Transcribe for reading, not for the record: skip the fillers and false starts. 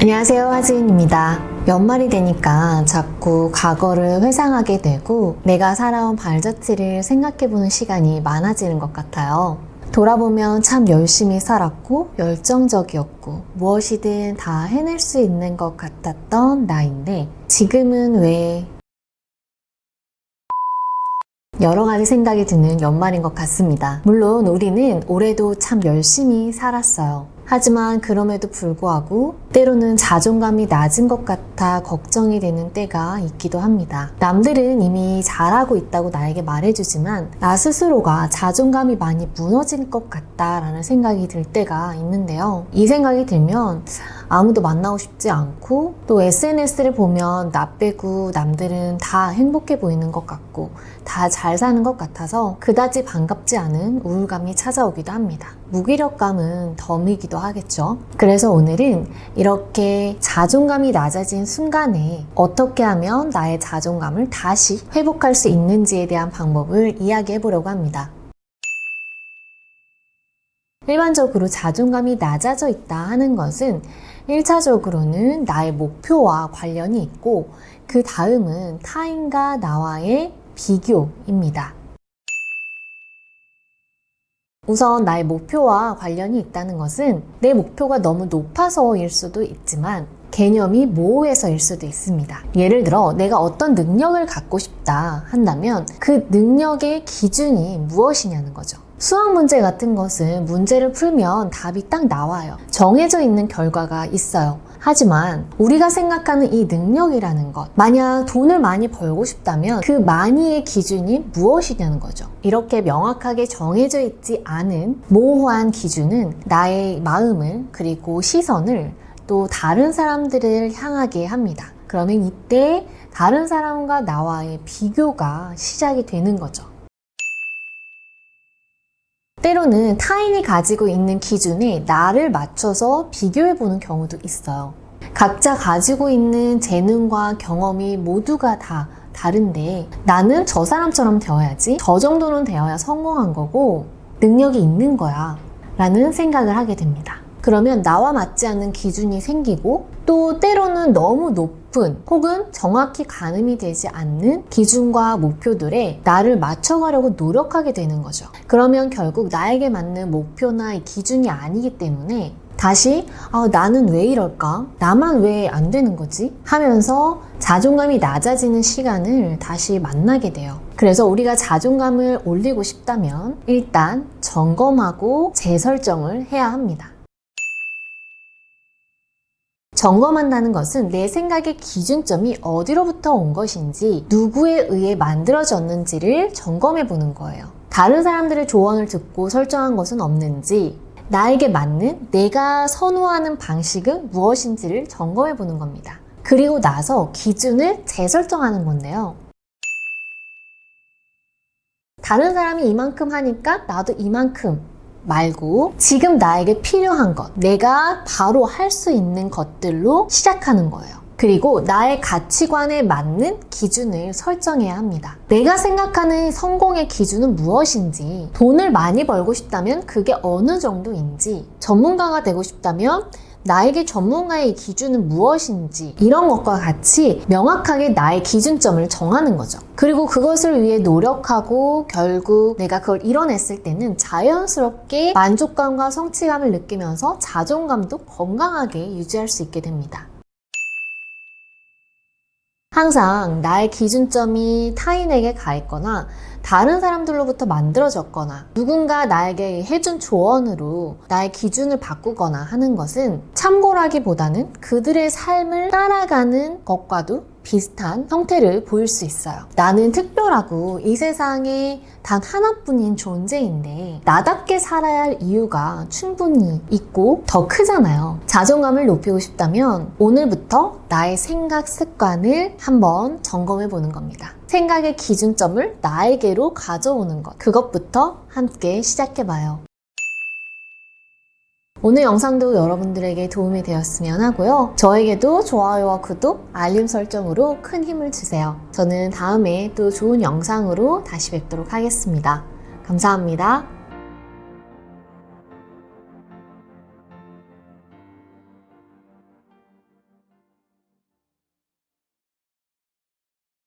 안녕하세요, 하지인입니다. 연말이 되니까 자꾸 과거를 회상하게 되고 내가 살아온 발자취를 생각해보는 시간이 많아지는 것 같아요. 돌아보면 참 열심히 살았고 열정적이었고 무엇이든 다 해낼 수 있는 것 같았던 나인데 지금은 왜 여러 가지 생각이 드는 연말인 것 같습니다. 물론 우리는 올해도 참 열심히 살았어요. 하지만 그럼에도 불구하고 때로는 자존감이 낮은 것 같아 걱정이 되는 때가 있기도 합니다. 남들은 이미 잘하고 있다고 나에게 말해주지만 나 스스로가 자존감이 많이 무너진 것 같다라는 생각이 들 때가 있는데요. 이 생각이 들면 아무도 만나고 싶지 않고 또 SNS를 보면 나 빼고 남들은 다 행복해 보이는 것 같고 다 잘 사는 것 같아서 그다지 반갑지 않은 우울감이 찾아오기도 합니다. 무기력감은 덤이기도 하겠죠. 그래서 오늘은 이렇게 자존감이 낮아진 순간에 어떻게 하면 나의 자존감을 다시 회복할 수 있는지에 대한 방법을 이야기해 보려고 합니다. 일반적으로 자존감이 낮아져 있다 하는 것은 1차적으로는 나의 목표와 관련이 있고 그 다음은 타인과 나와의 비교입니다. 우선 나의 목표와 관련이 있다는 것은 내 목표가 너무 높아서일 수도 있지만 개념이 모호해서일 수도 있습니다. 예를 들어 내가 어떤 능력을 갖고 싶다 한다면 그 능력의 기준이 무엇이냐는 거죠. 수학 문제 같은 것은 문제를 풀면 답이 딱 나와요. 정해져 있는 결과가 있어요. 하지만 우리가 생각하는 이 능력이라는 것, 만약 돈을 많이 벌고 싶다면 그 많이의 기준이 무엇이냐는 거죠. 이렇게 명확하게 정해져 있지 않은 모호한 기준은 나의 마음을 그리고 시선을 또 다른 사람들을 향하게 합니다. 그러면 이때 다른 사람과 나와의 비교가 시작이 되는 거죠. 때로는 타인이 가지고 있는 기준에 나를 맞춰서 비교해보는 경우도 있어요. 각자 가지고 있는 재능과 경험이 모두가 다 다른데 나는 저 사람처럼 되어야지, 저 정도는 되어야 성공한 거고 능력이 있는 거야 라는 생각을 하게 됩니다. 그러면 나와 맞지 않는 기준이 생기고 또 때로는 너무 높은 혹은 정확히 가늠이 되지 않는 기준과 목표들에 나를 맞춰가려고 노력하게 되는 거죠. 그러면 결국 나에게 맞는 목표나 기준이 아니기 때문에 다시 나는 왜 이럴까? 나만 왜 안 되는 거지? 하면서 자존감이 낮아지는 시간을 다시 만나게 돼요. 그래서 우리가 자존감을 올리고 싶다면 일단 점검하고 재설정을 해야 합니다. 점검한다는 것은 내 생각의 기준점이 어디로부터 온 것인지 누구에 의해 만들어졌는지를 점검해 보는 거예요. 다른 사람들의 조언을 듣고 설정한 것은 없는지 나에게 맞는 내가 선호하는 방식은 무엇인지를 점검해 보는 겁니다. 그리고 나서 기준을 재설정하는 건데요. 다른 사람이 이만큼 하니까 나도 이만큼 말고 지금 나에게 필요한 것, 내가 바로 할 수 있는 것들로 시작하는 거예요. 그리고 나의 가치관에 맞는 기준을 설정해야 합니다. 내가 생각하는 성공의 기준은 무엇인지, 돈을 많이 벌고 싶다면 그게 어느 정도인지, 전문가가 되고 싶다면 나에게 전문가의 기준은 무엇인지 이런 것과 같이 명확하게 나의 기준점을 정하는 거죠. 그리고 그것을 위해 노력하고 결국 내가 그걸 이뤄냈을 때는 자연스럽게 만족감과 성취감을 느끼면서 자존감도 건강하게 유지할 수 있게 됩니다. 항상 나의 기준점이 타인에게 가 있거나 다른 사람들로부터 만들어졌거나 누군가 나에게 해준 조언으로 나의 기준을 바꾸거나 하는 것은 참고라기보다는 그들의 삶을 따라가는 것과도 비슷한 형태를 보일 수 있어요. 나는 특별하고 이 세상에 단 하나뿐인 존재인데 나답게 살아야 할 이유가 충분히 있고 더 크잖아요. 자존감을 높이고 싶다면 오늘부터 나의 생각 습관을 한번 점검해 보는 겁니다. 생각의 기준점을 나에게로 가져오는 것, 그것부터 함께 시작해봐요. 오늘 영상도 여러분들에게 도움이 되었으면 하고요. 저에게도 좋아요와 구독, 알림 설정으로 큰 힘을 주세요. 저는 다음에 또 좋은 영상으로 다시 뵙도록 하겠습니다. 감사합니다.